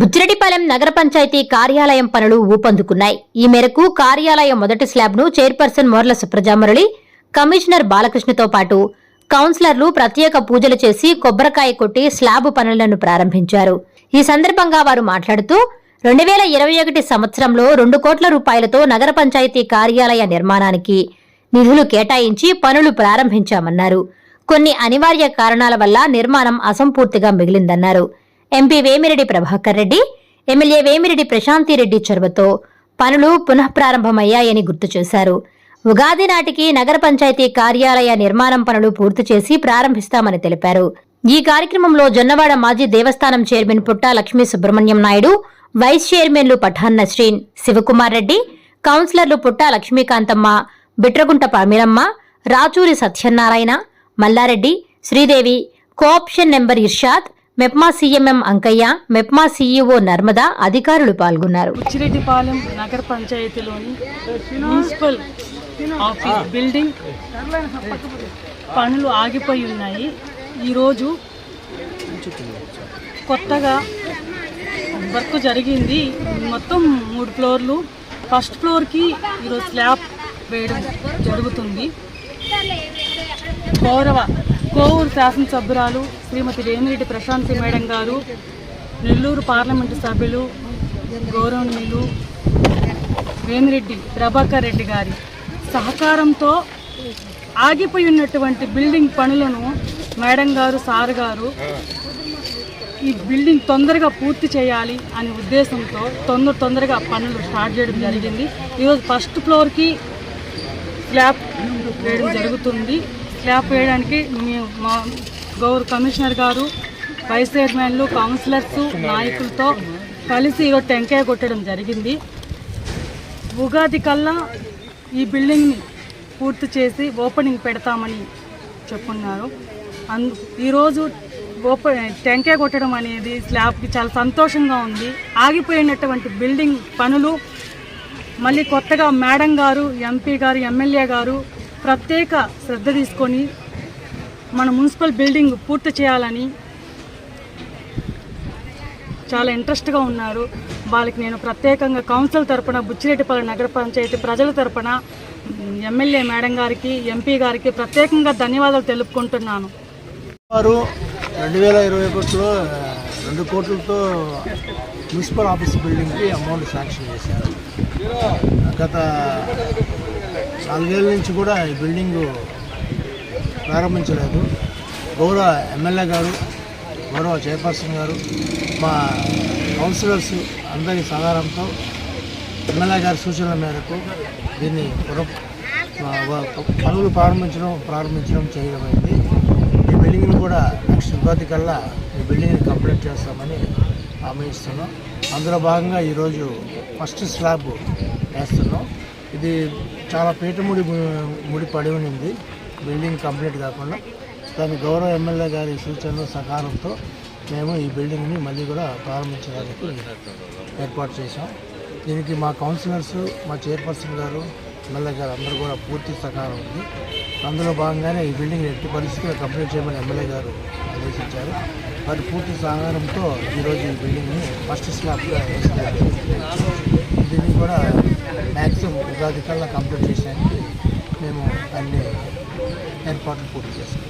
బుచ్చిరెడ్డిపాలెం నగర పంచాయతీ కార్యాలయం పనులు ఊపందుకున్నాయి. ఈ మేరకు కార్యాలయం మొదటి స్లాబ్ను చైర్పర్సన్ మోర్ల సుప్రజామురళి, కమిషనర్ బాలకృష్ణతో పాటు కౌన్సిలర్లు ప్రత్యేక పూజలు చేసి కొబ్బరికాయ కొట్టి స్లాబ్ పనులను ప్రారంభించారు. ఈ సందర్భంగా వారు మాట్లాడుతూ 2021 సంవత్సరంలో 2 కోట్ల రూపాయలతో నగర పంచాయతీ కార్యాలయ నిర్మాణానికి నిధులు కేటాయించి పనులు ప్రారంభించామన్నారు. కొన్ని అనివార్య కారణాల వల్ల నిర్మాణం అసంపూర్తిగా మిగిలిందన్నారు. ఎంపీ వేమిరెడ్డి ప్రభాకర్ రెడ్డి, ఎమ్మెల్యే వేమిరెడ్డి ప్రశాంతిరెడ్డి చొరవతో పనులు పునఃప్రారంభమయ్యాయని గుర్తు చేశారు. ఉగాది నాటికి నగర పంచాయతీ కార్యాలయ నిర్మాణం పనులు పూర్తి చేసి ప్రారంభిస్తామని తెలిపారు. ఈ కార్యక్రమంలో జొన్నవాడ మాజీ దేవస్థానం చైర్మన్ పుట్టా లక్ష్మీ సుబ్రహ్మణ్యం నాయుడు, వైస్ చైర్మన్లు పఠాన్ నస్రీన్, శివకుమార్ రెడ్డి, కౌన్సిలర్లు Putta Lakshmikantamma, Bitragunta Pamilamma, Rachuri Satyanarayana, Mallareddy, Sridevi, co-option number Irshad, MEPMA CMM Ankaiah, MEPMA CEO Narmada అధికారులు పాల్గొన్నారు. బుచ్చిరెడ్డిపాలెం నగర పంచాయతీలోని మున్సిపల్ ఆఫీస్ బిల్డింగ్ పనులు ఆగిపోయి ఉన్నాయి. ఈరోజు కొత్తగా వర్క్ జరిగింది. మొత్తం 3 ఫ్లోర్లు. ఫస్ట్ ఫ్లోర్కి ఈరోజు స్లాబ్ వేయడం జరుగుతుంది. కోవూరు శాసనసభ్యురాలు శ్రీమతి వేమిరెడ్డి ప్రశాంతి మేడం గారు, నెల్లూరు పార్లమెంటు సభ్యులు గౌరవనీయులు వేమిరెడ్డి ప్రభాకర్ రెడ్డి గారి సహకారంతో ఆగిపోయి ఉన్నటువంటి బిల్డింగ్ పనులను మేడం గారు, సార్ గారు ఈ బిల్డింగ్ తొందరగా పూర్తి చేయాలి అనే ఉద్దేశంతో తొందరగా పనులు స్టార్ట్ చేయడం జరిగింది. ఈరోజు ఫస్ట్ ఫ్లోర్కి స్లాబ్ వేయడం జరుగుతుంది. స్లాబ్ వేయడానికి మా గౌరవ కమిషనర్ గారు, వైస్ చైర్మన్లు, కౌన్సిలర్స్, నాయకులతో కలిసి ఈరోజు టెంకాయ కొట్టడం జరిగింది. ఉగాది కల్లా ఈ బిల్డింగ్ని పూర్తి చేసి ఓపెనింగ్ పెడతామని చెప్పున్నారు. ఈరోజు టెంకాయ కొట్టడం అనేది స్లాబ్కి చాలా సంతోషంగా ఉంది. ఆగిపోయినటువంటి బిల్డింగ్ పనులు మళ్ళీ కొత్తగా మేడం గారు, ఎంపీ గారు, ఎమ్మెల్యే గారు ప్రత్యేక శ్రద్ధ తీసుకొని మన మున్సిపల్ బిల్డింగ్ పూర్తి చేయాలని చాలా ఇంట్రెస్ట్గా ఉన్నారు. వాళ్ళకి నేను ప్రత్యేకంగా కౌన్సిల్ తరపున, బుచ్చిరెడ్డిపాలెం నగర పంచాయతీ ప్రజల తరపున ఎమ్మెల్యే మేడం గారికి, ఎంపీ గారికి ప్రత్యేకంగా ధన్యవాదాలు తెలుపుకుంటున్నాను. వారు 2021లో 2 కోట్లతో మున్సిపల్ ఆఫీస్ బిల్డింగ్కి అమౌంట్ శాంక్షన్ చేశారు. గత 4 ఏళ్ళ నుంచి కూడా ఈ బిల్డింగు ప్రారంభించలేదు. గౌరవ ఎమ్మెల్యే గారు, గౌరవ చైర్పర్సన్ గారు, మా కౌన్సిలర్స్ అందరి సహకారంతో ఎమ్మెల్యే గారి సూచనల మేరకు దీన్ని పనులు ప్రారంభించడం చేయడమైంది. ఈ బిల్డింగ్ను కూడా నెక్స్ట్ ఉగాది కల్లా ఈ బిల్డింగ్ని కంప్లీట్ చేస్తామని హామీ ఇస్తున్నాం. అందులో భాగంగా ఈరోజు ఫస్ట్ స్లాబ్ వేస్తున్నాం. ఇది చాలా ముడి పడి ఉంది బిల్డింగ్ కంప్లీట్ కాకుండా. దాని గౌరవ ఎమ్మెల్యే గారి సూచనలు సహకారంతో మేము ఈ బిల్డింగ్ని మళ్ళీ కూడా ప్రారంభించడానికి ఏర్పాటు చేశాం. దీనికి మా కౌన్సిలర్స్, మా చైర్పర్సన్ గారు, ఎమ్మెల్యే గారు అందరూ కూడా పూర్తి సహకారం ఉంది. అందులో భాగంగానే ఈ బిల్డింగ్ ఎట్టి పరిస్థితుల్లో కంప్లీట్ చేయమని ఎమ్మెల్యే గారు ఆదేశించారు. వారి పూర్తి సహకారంతో ఈరోజు ఈ బిల్డింగ్ని ఫస్ట్ స్లాబ్గా వేస్తారు. దీన్ని కూడా మ్యాక్సిమం ఉగాది కల్లా కంప్లీట్ చేసేందుకు మేము అన్ని ఏర్పాట్లు పూర్తి చేస్తాం.